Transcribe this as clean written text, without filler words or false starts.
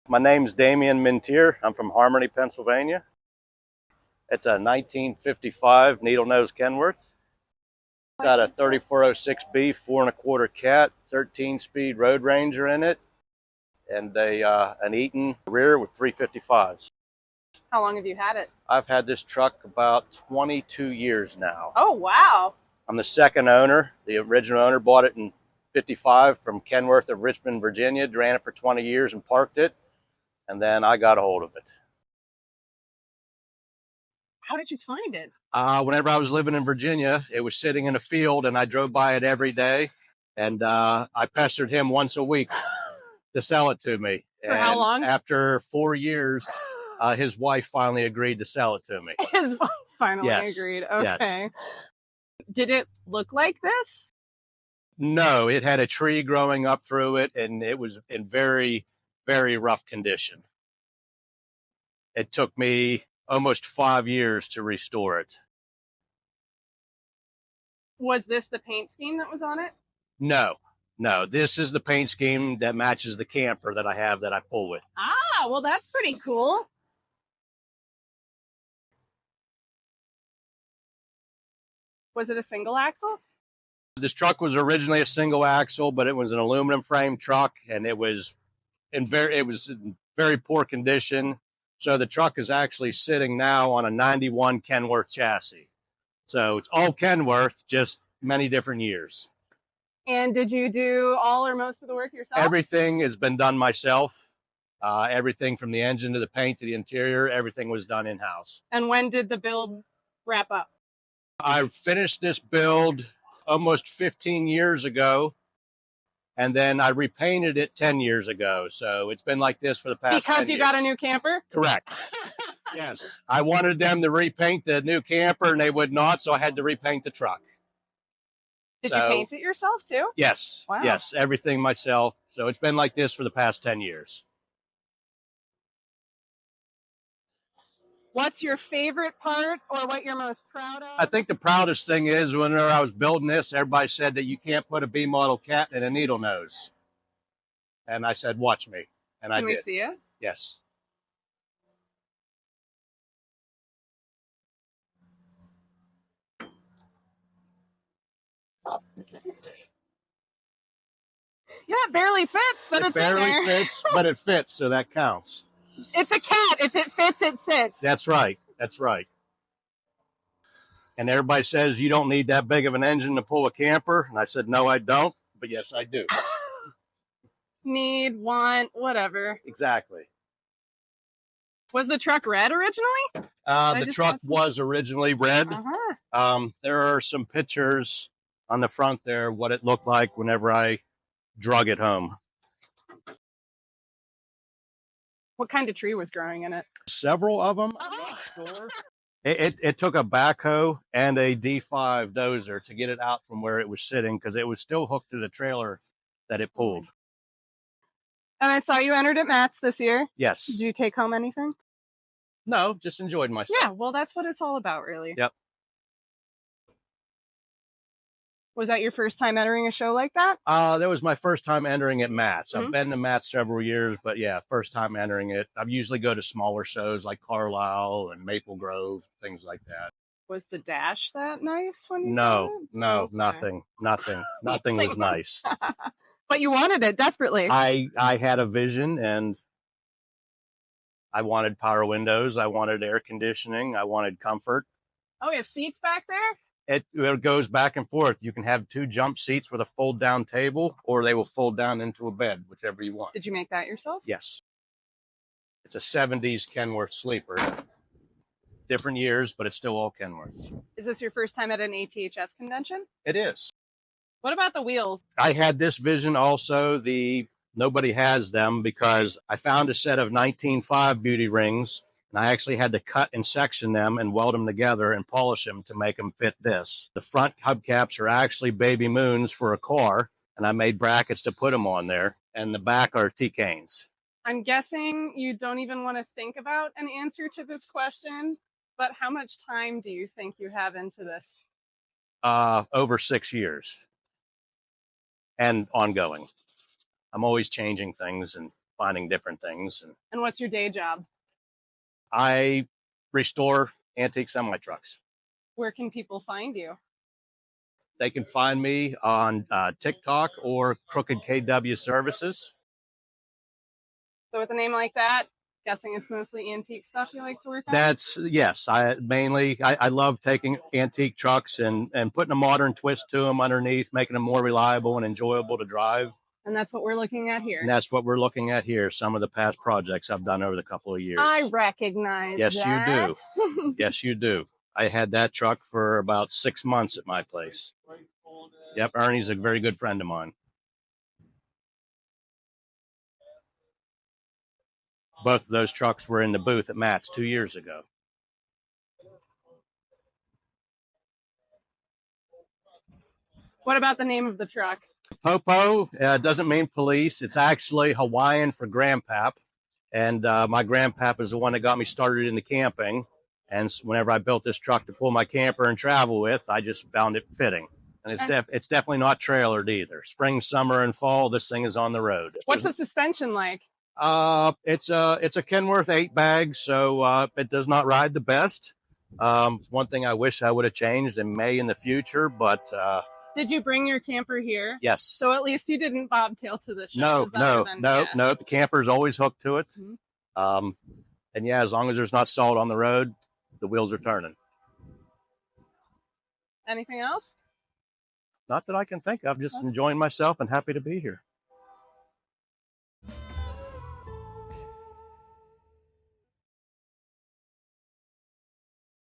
My name's Damian Minteer. I'm from Harmony, Pennsylvania. It's a 1955 needle nose Kenworth. Got a 3406B 4 1/4 cat, 13-speed Road Ranger in it, and an Eaton rear with 355s. How long have you had it? I've had this truck about 22 years now. Oh, wow. I'm the second owner. The original owner bought it in 55 from Kenworth of Richmond, Virginia, ran it for 20 years and parked it, and then I got a hold of it. How did you find it? Whenever I was living in Virginia, it was sitting in a field, and I drove by it every day, and I pestered him once a week to sell it to me. For how long? After 4 years, his wife finally agreed to sell it to me. His wife finally Yes. agreed. Okay. Yes. Did it look like this? No, it had a tree growing up through it, and it was in very, very rough condition. It took me almost 5 years to restore it. Was this the paint scheme that was on it? No, this is the paint scheme that matches the camper that I have that I pull with. Ah, well, that's pretty cool. Was it a single axle? This truck was originally a single axle, but it was an aluminum frame truck, and it was in very poor condition. So the truck is actually sitting now on a 91 Kenworth chassis. So it's all Kenworth, just many different years. And did you do all or most of the work yourself? Everything has been done myself. Everything from the engine to the paint to the interior, everything was done in-house. And when did the build wrap up? I finished this build almost 15 years ago, and then I repainted it 10 years ago. So it's been like this for the past 10 years. Because you got a new camper? Correct. Yes. I wanted them to repaint the new camper, and they would not, so I had to repaint the truck. Did you paint it yourself, too? Yes. Wow. Yes, everything myself. So it's been like this for the past 10 years. What's your favorite part or what you're most proud of? I think the proudest thing is whenever I was building this, everybody said that you can't put a B model cat in a needle nose. And I said, watch me. And I did. Can we see it? Yes. Yeah, it barely fits, but it's in there. It barely fits, but it fits, so that counts. It's a cat. If it fits, it sits. That's right. That's right. And everybody says you don't need that big of an engine to pull a camper. And I said, no, I don't. But yes, I do. Need, want, whatever. Exactly. Was the truck red originally? The truck was originally red. Uh-huh. There are some pictures on the front there, what it looked like whenever I drug it home. What kind of tree was growing in it? Several of them. I'm not sure. It took a backhoe and a D5 dozer to get it out from where it was sitting because it was still hooked to the trailer that it pulled. And I saw you entered at Matt's this year. Yes. Did you take home anything? No, just enjoyed myself. Yeah, well, that's what it's all about, really. Yep. Was that your first time entering a show like that? That was my first time entering at Matt's. Mm-hmm. I've been to Matt's several years, but yeah, first time entering it. I usually go to smaller shows like Carlisle and Maple Grove, things like that. Was the dash that nice when you No, okay. nothing was nice. But you wanted it desperately. I had a vision, and I wanted power windows. I wanted air conditioning. I wanted comfort. Oh, we have seats back there? It goes back and forth. You can have 2 jump seats with a fold-down table, or they will fold down into a bed, whichever you want. Did you make that yourself? Yes. It's a 70s Kenworth sleeper. Different years, but it's still all Kenworth. Is this your first time at an ATHS convention? It is. What about the wheels? I had this vision also. Nobody has them because I found a set of 19.5 beauty rings, and I actually had to cut and section them and weld them together and polish them to make them fit this. The front hubcaps are actually baby moons for a car, and I made brackets to put them on there, and the back are T-canes. I'm guessing you don't even want to think about an answer to this question, but how much time do you think you have into this? Over 6 years and ongoing. I'm always changing things and finding different things. And what's your day job? I restore antique semi-trucks. Where can people find you? They can find me on TikTok or Crooked KW Services. So with a name like that, guessing it's mostly antique stuff you like to work on? Yes. I love taking antique trucks and putting a modern twist to them underneath, making them more reliable and enjoyable to drive. And that's what we're looking at here. And that's what we're looking at here. Some of the past projects I've done over the couple of years. I recognize yes, that. Yes, you do. Yes, you do. I had that truck for about 6 months at my place. Yep, Ernie's a very good friend of mine. Both of those trucks were in the booth at Matt's 2 years ago. What about the name of the truck? Popo doesn't mean police. It's actually Hawaiian for grandpap. And my grandpap is the one that got me started into camping. And whenever I built this truck to pull my camper and travel with, I just found it fitting. And it's definitely not trailered either. Spring, summer, and fall, this thing is on the road. What's the suspension like? It's a Kenworth 8-bag, so it does not ride the best. One thing I wish I would have changed and may in the future, but did you bring your camper here? Yes. So at least you didn't bobtail to the show. No. The camper's always hooked to it. Mm-hmm. And yeah, as long as there's not salt on the road, the wheels are turning. Anything else? Not that I can think of. Just enjoying myself and happy to be here.